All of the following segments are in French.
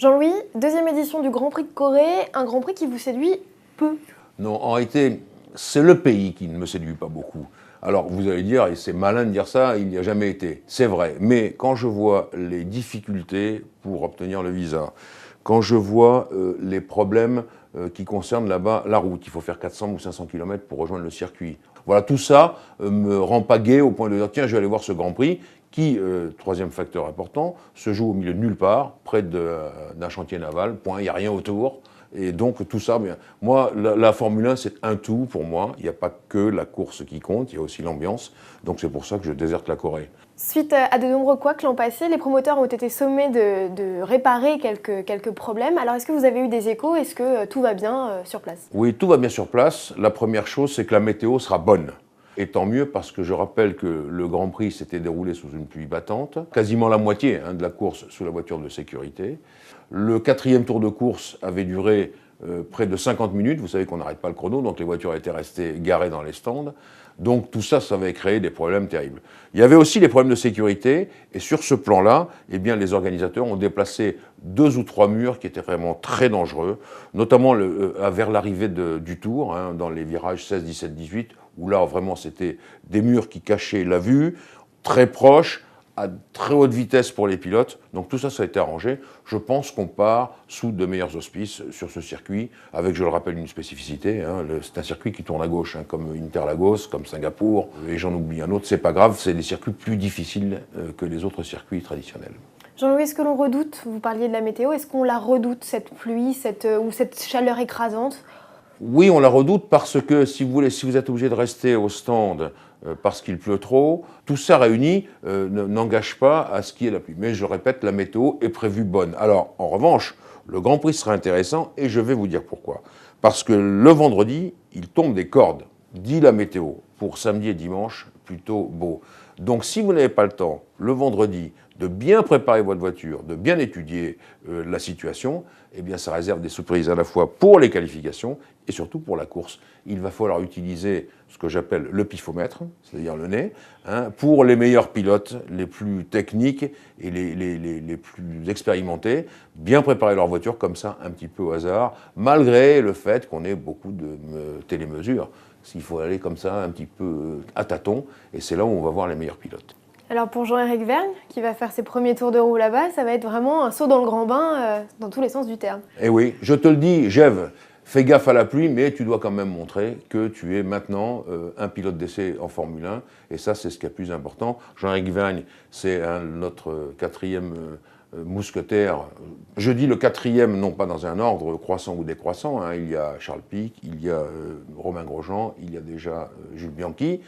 Jean-Louis, deuxième édition du Grand Prix de Corée, un Grand Prix qui vous séduit peu. Non, en réalité, c'est le pays qui ne me séduit pas beaucoup. Alors vous allez dire, et c'est malin de dire ça, il n'y a jamais été. C'est vrai, mais quand je vois les difficultés pour obtenir le visa, quand je vois les problèmes qui concernent là-bas la route, il faut faire 400 ou 500 km pour rejoindre le circuit. Voilà, tout ça me rend pas gai au point de dire, tiens, je vais aller voir ce Grand Prix qui, troisième facteur important, se joue au milieu de nulle part, près d'un chantier naval, point, il n'y a rien autour. Et donc tout ça, bien, moi, la Formule 1, c'est un tout pour moi. Il n'y a pas que la course qui compte, il y a aussi l'ambiance. Donc c'est pour ça que je déserte la Corée. Suite à de nombreux couacs l'an passé, les promoteurs ont été sommés de réparer quelques problèmes. Alors est-ce que vous avez eu des échos? Est-ce que tout va bien sur place? Oui, tout va bien sur place. La première chose, c'est que la météo sera bonne. Et tant mieux, parce que je rappelle que le Grand Prix s'était déroulé sous une pluie battante, quasiment la moitié de la course sous la voiture de sécurité. Le quatrième tour de course avait duré près de 50 minutes, vous savez qu'on n'arrête pas le chrono, donc les voitures étaient restées garées dans les stands. Donc tout ça, ça avait créé des problèmes terribles. Il y avait aussi des problèmes de sécurité, et sur ce plan-là, eh bien, les organisateurs ont déplacé 2 ou 3 murs qui étaient vraiment très dangereux, notamment vers l'arrivée du tour, dans les virages 16, 17, 18, où là, vraiment, c'était des murs qui cachaient la vue, très proches, à très haute vitesse pour les pilotes. Donc tout ça, ça a été arrangé. Je pense qu'on part sous de meilleurs auspices sur ce circuit, avec, je le rappelle, une spécificité. C'est un circuit qui tourne à gauche, comme Interlagos, comme Singapour, et j'en oublie un autre. C'est pas grave, c'est des circuits plus difficiles que les autres circuits traditionnels. Jean-Louis, est-ce que l'on redoute, vous parliez de la météo, est-ce qu'on la redoute, cette pluie, ou cette chaleur écrasante? Oui, on la redoute parce que, si vous êtes obligé de rester au stand parce qu'il pleut trop, tout ça réuni n'engage pas à ce qu'il y ait la pluie. Mais je répète, la météo est prévue bonne. Alors, en revanche, le Grand Prix sera intéressant et je vais vous dire pourquoi. Parce que le vendredi, il tombe des cordes, dit la météo, pour samedi et dimanche, plutôt beau. Donc si vous n'avez pas le temps, le vendredi, de bien préparer votre voiture, de bien étudier la situation, eh bien ça réserve des surprises à la fois pour les qualifications et surtout pour la course. Il va falloir utiliser ce que j'appelle le pifomètre, c'est-à-dire le nez, pour les meilleurs pilotes, les plus techniques et les plus expérimentés, bien préparer leur voiture comme ça, un petit peu au hasard, malgré le fait qu'on ait beaucoup de télémesures. Il faut aller comme ça, un petit peu à tâtons, et c'est là où on va voir les meilleurs pilotes. Alors pour Jean-Éric Vergne, qui va faire ses premiers tours de roue là-bas, ça va être vraiment un saut dans le grand bain, dans tous les sens du terme. Eh oui, je te le dis, Gève, fais gaffe à la pluie, mais tu dois quand même montrer que tu es maintenant un pilote d'essai en Formule 1, et ça c'est ce qui est le plus important. Jean-Éric Vergne, c'est notre quatrième mousquetaire. Je dis le quatrième, non pas dans un ordre croissant ou décroissant, il y a Charles Pic, il y a Romain Grosjean, il y a déjà Jules Bianchi.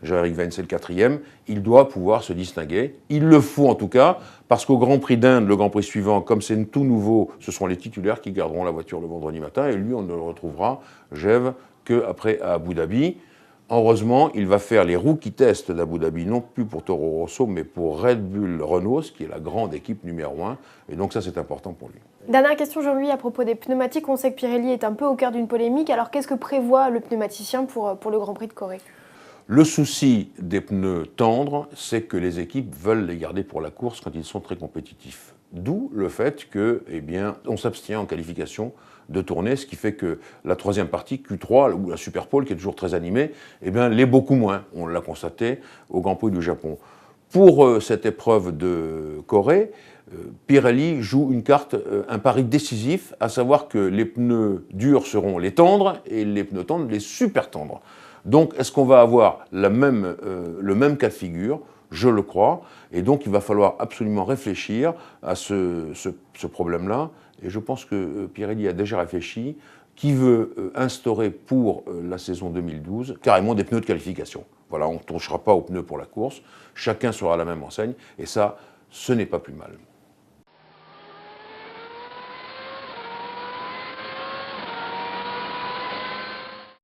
Jean-Éric Vergne, c'est le quatrième, il doit pouvoir se distinguer. Il le faut en tout cas, parce qu'au Grand Prix d'Inde, le Grand Prix suivant, comme c'est tout nouveau, ce sont les titulaires qui garderont la voiture le vendredi matin, et lui, on ne le retrouvera, Gève, qu'après à Abu Dhabi. Heureusement, il va faire les rookie tests d'Abu Dhabi, non plus pour Toro Rosso, mais pour Red Bull Renault, qui est la grande équipe numéro 1, et donc ça, c'est important pour lui. Dernière question, Jean-Louis, à propos des pneumatiques. On sait que Pirelli est un peu au cœur d'une polémique, alors qu'est-ce que prévoit le pneumaticien pour le Grand Prix de Corée? Le souci des pneus tendres, c'est que les équipes veulent les garder pour la course quand ils sont très compétitifs. D'où le fait que, eh bien, on s'abstient en qualification de tourner, ce qui fait que la troisième partie, Q3, ou la Super Pole, qui est toujours très animée, eh bien, l'est beaucoup moins. On l'a constaté au Grand Prix du Japon. Pour cette épreuve de Corée, Pirelli joue une carte, un pari décisif, à savoir que les pneus durs seront les tendres et les pneus tendres les super tendres. Donc, est-ce qu'on va avoir le même cas de figure? Je le crois. Et donc, il va falloir absolument réfléchir à ce problème-là. Et je pense que Pirelli a déjà réfléchi, qui veut instaurer pour la saison 2012 carrément des pneus de qualification. Voilà, on ne touchera pas aux pneus pour la course. Chacun sera à la même enseigne. Et ça, ce n'est pas plus mal.